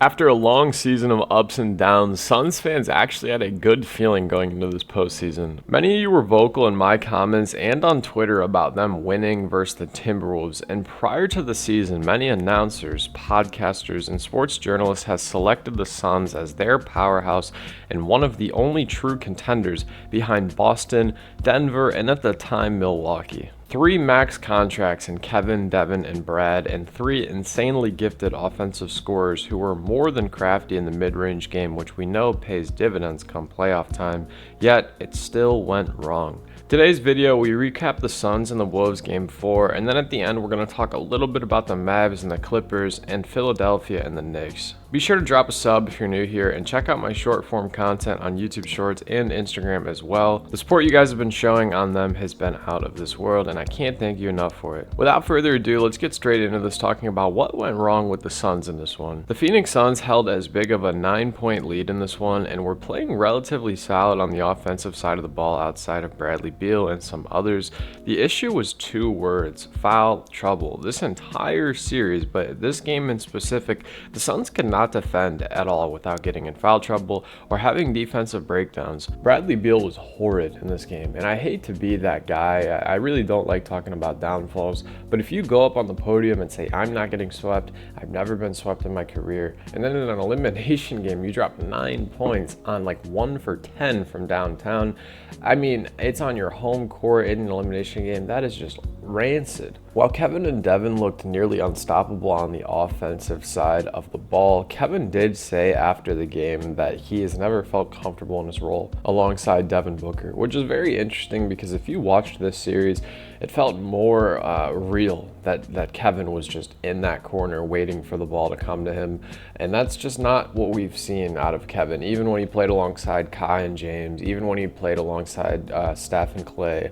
After a long season of ups and downs, Suns fans actually had a good feeling going into this postseason. Many of you were vocal in my comments and on Twitter about them winning versus the Timberwolves, and prior to the season, many announcers, podcasters, and sports journalists had selected the Suns as their powerhouse and one of the only true contenders behind Boston, Denver, and at the time, Milwaukee. 3 max contracts in Kevin, Devin, and Brad, and 3 insanely gifted offensive scorers who were more than crafty in the mid-range game, which we know pays dividends come playoff time, yet it still went wrong. Today's video, we recap the Suns and the Wolves game 4, and then at the end, we're going to talk a little bit about the Mavs and the Clippers, and Philadelphia and the Knicks. Be sure to drop a sub if you're new here, and check out my short form content on YouTube Shorts and Instagram as well. The support you guys have been showing on them has been out of this world, and I can't thank you enough for it. Without further ado, let's get straight into this, talking about what went wrong with the Suns in this one. The Phoenix Suns held as big of a 9-point lead in this one, and were playing relatively solid on the offensive side of the ball outside of Bradley Beal and some others. The issue was 2 words: foul trouble. This entire series, but this game in specific, the Suns could not defend at all without getting in foul trouble or having defensive breakdowns. Bradley Beal was horrid in this game, and I hate to be that guy. I really don't like talking about downfalls, but if you go up on the podium and say, I'm not getting swept, I've never been swept in my career, and then in an elimination game you drop 9 points on like 1 for 10 from downtown, I mean, it's on your home court in an elimination game. That is just rancid. While Kevin and Devin looked nearly unstoppable on the offensive side of the ball, Kevin did say after the game that he has never felt comfortable in his role alongside Devin Booker, which is very interesting because if you watched this series, it felt more real that Kevin was just in that corner waiting for the ball to come to him, and that's just not what we've seen out of Kevin. Even when he played alongside Kai and James, even when he played alongside Steph and Clay,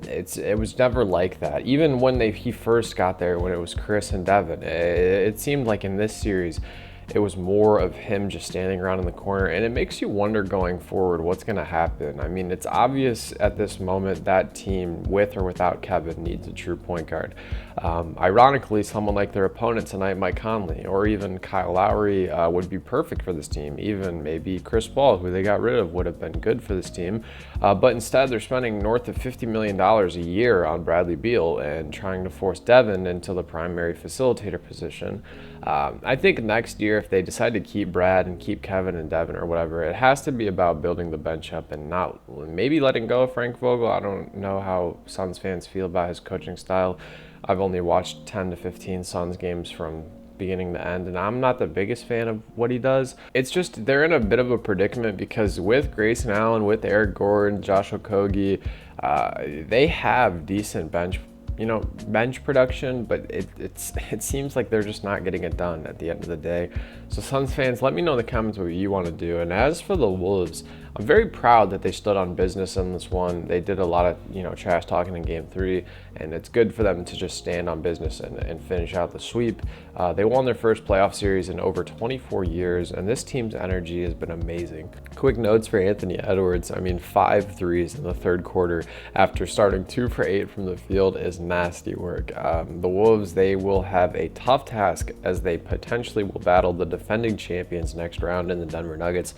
it was never like that. Even when he first got there, when it was Chris and Devin, it seemed like in this series it was more of him just standing around in the corner, and it makes you wonder going forward what's going to happen. I mean, it's obvious at this moment that team, with or without Kevin, needs a true point guard. Ironically, someone like their opponent tonight, Mike Conley, or even Kyle Lowry would be perfect for this team. Even maybe Chris Paul, who they got rid of, would have been good for this team. But instead, they're spending north of $50 million a year on Bradley Beal and trying to force Devin into the primary facilitator position. I think next year, if they decide to keep Brad and keep Kevin and Devin or whatever, it has to be about building the bench up and not maybe letting go of Frank Vogel. I don't know how Suns fans feel about his coaching style. I've only watched 10 to 15 Suns games from beginning to end, and I'm not the biggest fan of what he does. It's just they're in a bit of a predicament because with Grayson Allen, with Eric Gordon, Josh Okogie, they have decent bench production, but it seems like they're just not getting it done at the end of the day. So Suns fans, let me know in the comments what you want to do. And as for the Wolves, I'm very proud that they stood on business in this one. They did a lot of trash talking in game 3, and it's good for them to just stand on business and finish out the sweep. They won their first playoff series in over 24 years, and this team's energy has been amazing. Quick notes for Anthony Edwards. I mean, 5 threes in the third quarter after starting 2 for 8 from the field is nasty work. The Wolves, they will have a tough task as they potentially will battle the defending champions next round in the Denver Nuggets.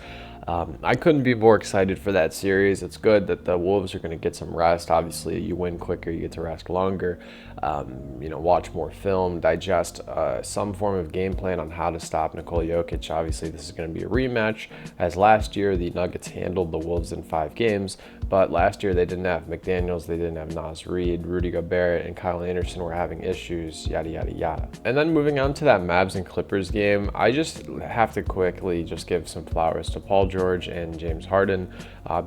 I couldn't be more excited for that series. It's good that the Wolves are going to get some rest. Obviously, you win quicker, you get to rest longer, watch more film, digest some form of game plan on how to stop Nikola Jokic. Obviously, this is going to be a rematch, as last year the Nuggets handled the Wolves in 5 games, but last year they didn't have McDaniels, they didn't have Naz Reid, Rudy Gobert, and Kyle Anderson were having issues, yada, yada, yada. And then moving on to that Mavs and Clippers game, I just have to quickly just give some flowers to Paul George and James Harden.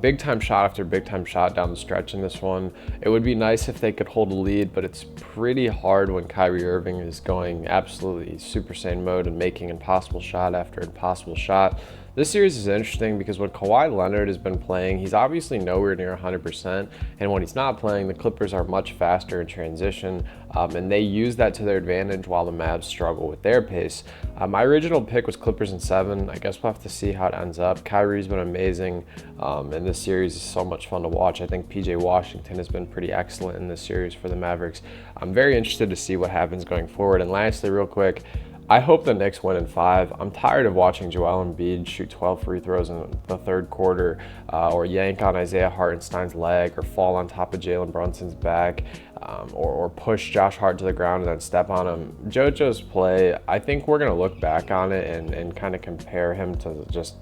Big time shot after big time shot down the stretch in this one. It would be nice if they could hold a lead, but it's pretty hard when Kyrie Irving is going absolutely Super Saiyan mode and making impossible shot after impossible shot. This series is interesting because when Kawhi Leonard has been playing, he's obviously nowhere near 100%, and when he's not playing, the Clippers are much faster in transition, and they use that to their advantage while the Mavs struggle with their pace. My original pick was Clippers in 7. I guess we'll have to see how it ends up. Kyrie's been amazing, and this series is so much fun to watch. I think PJ Washington has been pretty excellent in this series for the Mavericks. I'm very interested to see what happens going forward. And lastly, real quick, I hope the Knicks win in 5. I'm tired of watching Joel Embiid shoot 12 free throws in the third quarter, or yank on Isaiah Hartenstein's leg, or fall on top of Jalen Brunson's back, or push Josh Hart to the ground and then step on him. JoJo's play, I think we're going to look back on it and kind of compare him to just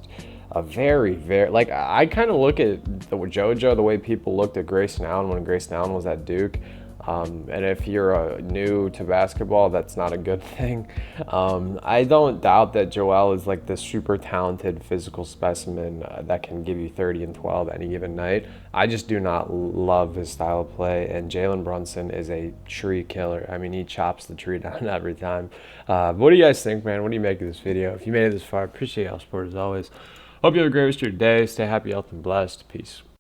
a very, like, I kind of look at JoJo the way people looked at Grayson Allen when Grayson Allen was at Duke. And if you're new to basketball, that's not a good thing. I don't doubt that Joel is like this super talented physical specimen that can give you 30 and 12 any given night. I just do not love his style of play, and Jalen Brunson is a tree killer. I mean, he chops the tree down every time. What do you guys think, man? What do you make of this video? If you made it this far, I appreciate y'all support as always. Hope you have a great rest of your day. Stay happy, healthy, and blessed. Peace.